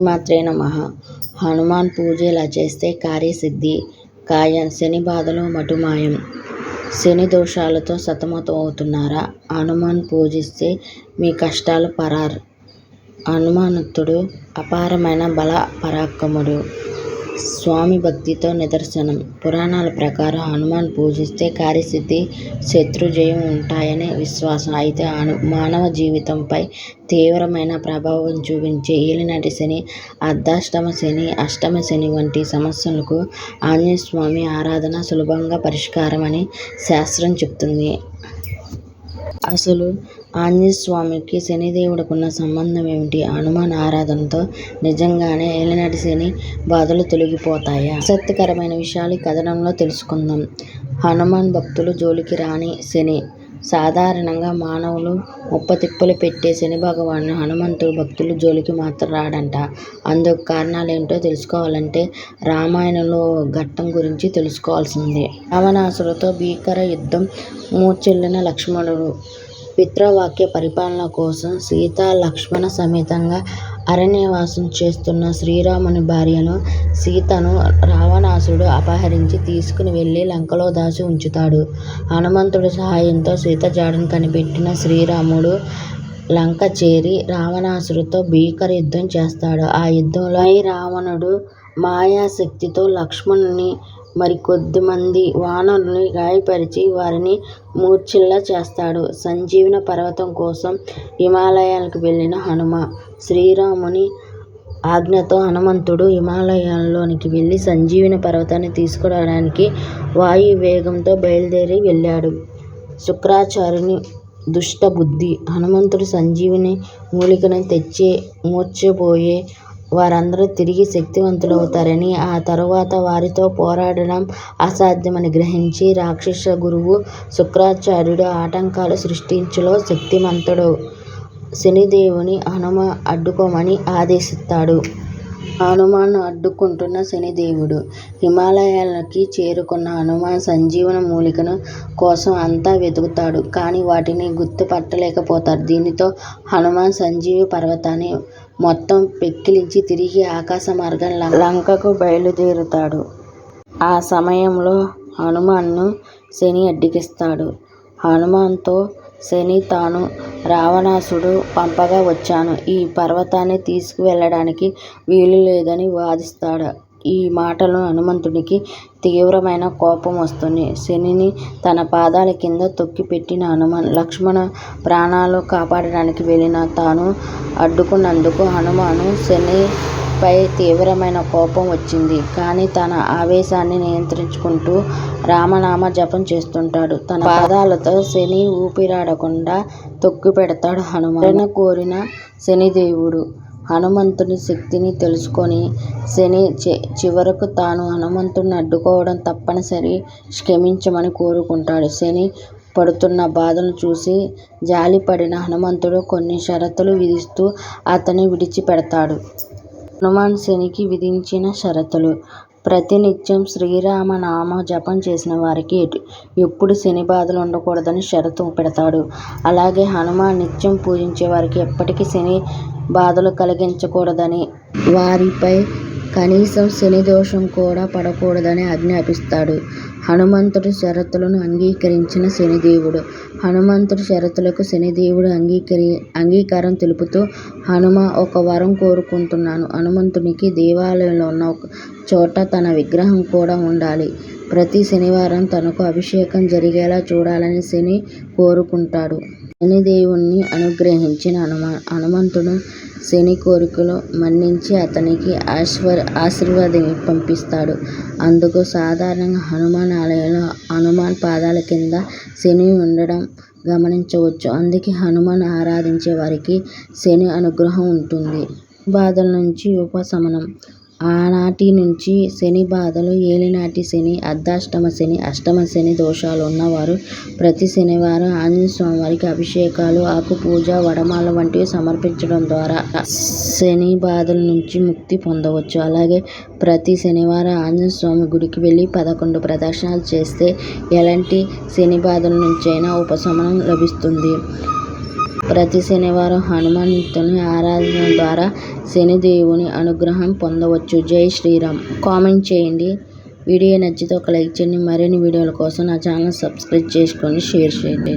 మాత్రే నమః. హనుమాన్ పూజ ఇలా చేస్తే కార్యసిద్ధి ఖాయం. శని బాధలు మటుమాయం. శని దోషాలతో సతమతం అవుతున్నారా? హనుమాన్ పూజిస్తే మీ కష్టాలు పరార్. హనుమంతుడు అపారమైన బల పరాక్రముడు. స్వామి భక్తితో నిదర్శనం. పురాణాల ప్రకారం హనుమాన్ పూజిస్తే కార్యసిద్ధి, శత్రుజయం ఉంటాయని విశ్వాసం. అయితే మానవ జీవితంపై తీవ్రమైన ప్రభావం చూపించే ఏలినాటి శని, అర్ధాష్టమ శని, అష్టమ శని వంటి సమస్యలకు ఆంజనేయస్వామి ఆరాధన సులభంగా పరిష్కారమని శాస్త్రం చెబుతుంది. అసలు ఆంజనేయస్వామికి శనిదేవుడికున్న సంబంధం ఏమిటి? హనుమాన్ ఆరాధనతో నిజంగానే ఏలినాటి శని బాధలు తొలగిపోతాయా? ఆసక్తికరమైన విషయాలు ఈ కథనంలో తెలుసుకుందాం. హనుమాన్ భక్తులు జోలికి రాని శని. సాధారణంగా మానవులు ముప్పతిప్పలు పెట్టే శని భగవానుడు హనుమంతుడు భక్తుల జోలికి మాత్రం రాడంట. అందుకు కారణాలేంటో తెలుసుకోవాలంటే రామాయణంలో ఓ ఘట్టం గురించి తెలుసుకోవాల్సిందే. రావణాసురుడితో భీకర యుద్ధం మూర్ఛిల్లిన లక్ష్మణుడు పితృవాక్య పరిపాలన కోసం సీతా లక్ష్మణ సమేతంగా అరణ్యవాసం చేస్తున్న శ్రీరాముని భార్యను సీతను రావణాసురుడు అపహరించి తీసుకుని వెళ్లి లంకలో దాచి ఉంచుతాడు. హనుమంతుడి సహాయంతో సీత జాడను కనిపెట్టిన శ్రీరాముడు లంక చేరి రావణాసురుడితో భీకర యుద్ధం చేస్తాడు. ఆ యుద్ధంలో రావణుడు మాయాశక్తితో లక్ష్మణుని మరికొద్దిమంది వానరుల్ని గాయపరిచి వారిని మూర్ఛిల్ల చేస్తాడు. సంజీవన పర్వతం కోసం హిమాలయాలకు వెళ్లిన హనుమ. శ్రీరాముని ఆజ్ఞతో హనుమంతుడు హిమాలయాల్లోనికి వెళ్లి సంజీవన పర్వతాన్ని తీసుకురావడానికి వాయు వేగంతో బయలుదేరి వెళ్లాడు. శుక్రాచార్యుని దుష్టబుద్ధి. హనుమంతుడు సంజీవని మూలికను తెచ్చి మూర్ఛపోయే వారందరూ తిరిగి శక్తివంతులవుతారని, ఆ తరువాత వారితో పోరాడడం అసాధ్యమని గ్రహించి రాక్షస గురువు శుక్రాచార్యుడు ఆటంకాలు సృష్టించలో శక్తిమంతుడు శనిదేవుని హనుమ అడ్డుకోమని ఆదేశిస్తాడు. హనుమాన్ను అడ్డుకుంటున్న శనిదేవుడు. హిమాలయాలకి చేరుకున్న హనుమాన్ సంజీవన మూలికను కోసం అంతా వెతుకుతాడు. కానీ వాటిని గుర్తుపట్టలేకపోతారు. దీనితో హనుమాన్ సంజీవి పర్వతాన్ని మొత్తం పెక్కిలించి తిరిగి ఆకాశ మార్గం లంకకు బయలుదేరుతాడు. ఆ సమయంలో హనుమాన్ను శని అడ్డగిస్తాడు. హనుమాన్తో శని తాను రావణాసురుడు పంపగా వచ్చాను. ఈ పర్వతాన్ని తీసుకువెళ్లడానికి వీలులేదని వాదిస్తాడు. ఈ మాటలు హనుమంతుడికి తీవ్రమైన కోపం వస్తుంది. శనిని తన పాదాల కింద తొక్కిపెట్టిన హనుమాన్ లక్ష్మణ ప్రాణాలు కాపాడడానికి వెళ్లిన తాను అడ్డుకున్నందుకు హనుమాను శనిపై తీవ్రమైన కోపం వచ్చింది. కానీ తన ఆవేశాన్ని నియంత్రించుకుంటూ రామనామ జపం చేస్తుంటాడు. తన పాదాలతో శని ఊపిరాడకుండా తొక్కిపెడతాడు హనుమాన్. కోరిన శనిదేవుడు హనుమంతుని శక్తిని తెలుసుకొని శని చివరకు తాను హనుమంతుడిని అడ్డుకోవడం తప్పనిసరి క్షమించమని కోరుకుంటాడు. శని పడుతున్న బాధను చూసి జాలిపడిన హనుమంతుడు కొన్ని షరతులు విధిస్తూ అతన్ని విడిచిపెడతాడు. హనుమాన్ శనికి విధించిన షరతులు. ప్రతినిత్యం శ్రీరామ నామ జపం చేసిన వారికి ఎప్పుడు శని బాధలు ఉండకూడదని షరతు పెడతాడు. అలాగే హనుమాన్ నిత్యం పూజించే వారికి ఎప్పటికీ శని బాధలు కలిగించకూడదని, వారిపై కనీసం శని దోషం కూడా పడకూడదని ఆజ్ఞాపిస్తాడు. హనుమంతుడి షరతులను అంగీకరించిన శనిదేవుడు. హనుమంతుడి షరతులకు శనిదేవుడు అంగీకారం తెలుపుతూ హనుమ ఒక వరం కోరుకుంటున్నాను. హనుమంతునికి దేవాలయంలో ఉన్న ఒక చోట తన విగ్రహం కూడా ఉండాలి. ప్రతి శనివారం తనకు అభిషేకం జరిగేలా చూడాలని శని కోరుకుంటాడు. శనిదేవుణ్ణి అనుగ్రహించిన హనుమంతుడు శని కోరికలు మన్నించి అతనికి ఆశీర్వాదం పంపిస్తాడు. అందుకు సాధారణంగా హనుమాన్ ఆలయంలో హనుమాన్ పాదాల కింద శని ఉండడం గమనించవచ్చు. అందుకే హనుమాన్ ఆరాధించే వారికి శని అనుగ్రహం ఉంటుంది. బాధల నుంచి ఉపశమనం. ఆనాటి నుంచి శని బాధలు, ఏలినాటి శని, అర్ధాష్టమ శని, అష్టమ శని దోషాలు ఉన్నవారు ప్రతి శనివారం ఆంజనేయ స్వామి వారికి అభిషేకాలు, ఆకు పూజ, వడమాల వంటివి సమర్పించడం ద్వారా శని బాధల నుంచి ముక్తి పొందవచ్చు. అలాగే ప్రతి శనివారం ఆంజనేయ స్వామి గుడికి వెళ్లి 11 ప్రదక్షిణాలు చేస్తే ఎలాంటి శని బాధల నుంచైనా ఉపశమనం లభిస్తుంది. ప్రతి శనివారం హనుమంతుని ఆరాధన ద్వారా శనిదేవుని అనుగ్రహం పొందవచ్చు. జై శ్రీరామ్. కామెంట్ చేయండి. వీడియో నచ్చితే ఒక లైక్ చేయండి. మరిన్ని వీడియోల కోసం నా ఛానల్ సబ్స్క్రైబ్ చేసుకోండి, షేర్ చేయండి.